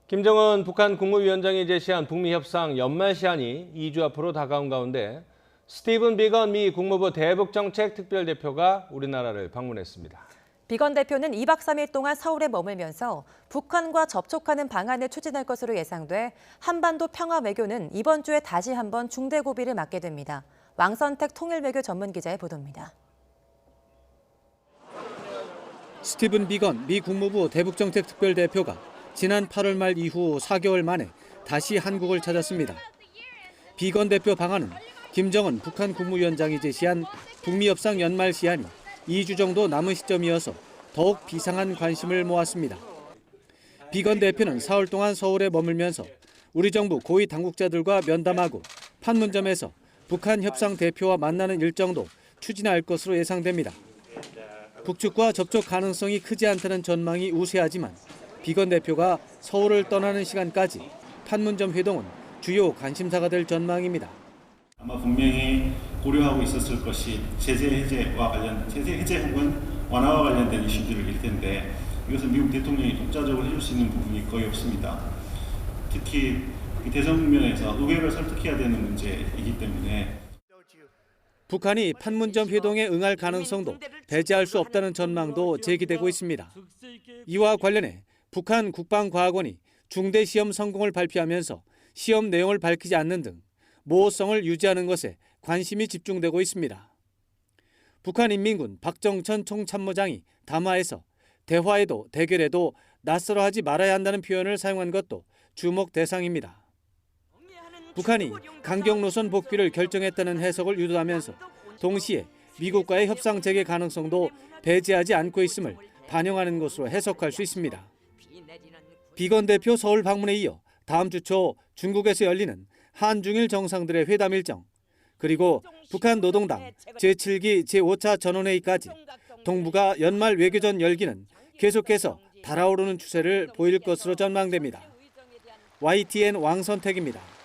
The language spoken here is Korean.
김정은 북한 국무위원장이 제시한 북미 협상 연말 시한이 2주 앞으로 다가온 가운데 스티븐 비건 미 국무부 대북정책 특별대표가 우리나라를 방문했습니다. 비건 대표는 2박 3일 동안 서울에 머물면서 북한과 접촉하는 방안을 추진할 것으로 예상돼 한반도 평화 외교는 이번 주에 다시 한번 중대 고비를 맞게 됩니다. 왕선택 통일외교 전문기자의 보도입니다. 스티븐 비건 미 국무부 대북정책 특별대표가 지난 8월 말 이후 4개월 만에 다시 한국을 찾았습니다. 비건 대표 방안은 김정은 북한 국무위원장이 제시한 북미 협상 연말 시한이 2주 정도 남은 시점이어서 더욱 비상한 관심을 모았습니다. 비건 대표는 4월 동안 서울에 머물면서 우리 정부 고위 당국자들과 면담하고 판문점에서 북한 협상 대표와 만나는 일정도 추진할 것으로 예상됩니다. 북측과 접촉 가능성이 크지 않다는 전망이 우세하지만 비건 대표가 서울을 떠나는 시간까지 판문점 회동은 주요 관심사가 될 전망입니다. 아마 분명히 고려하고 있었을 것이 제재 해제 혹은 완화와 관련된 이슈들일 텐데 이것을 미국 대통령이 독자적으로 해줄 수 있는 부분이 거의 없습니다. 특히 대선 국면에서 의회를 설득해야 되는 문제이기 때문에 북한이 판문점 회동에 응할 가능성도 배제할 수 없다는 전망도 제기되고 있습니다. 이와 관련해 북한 국방과학원이 중대 시험 성공을 발표하면서 시험 내용을 밝히지 않는 등 모호성을 유지하는 것에 관심이 집중되고 있습니다. 북한인민군 박정천 총참모장이 담화에서 대화에도 대결에도 낯설어하지 말아야 한다는 표현을 사용한 것도 주목 대상입니다. 북한이 강경 노선 복귀를 결정했다는 해석을 유도하면서 동시에 미국과의 협상 재개 가능성도 배제하지 않고 있음을 반영하는 것으로 해석할 수 있습니다. 비건 대표 서울 방문에 이어 다음 주 초 중국에서 열리는 한중일 정상들의 회담 일정, 그리고 북한 노동당 제7기 제5차 전원회의까지 동북아 연말 외교전 열기는 계속해서 달아오르는 추세를 보일 것으로 전망됩니다. YTN 왕선택입니다.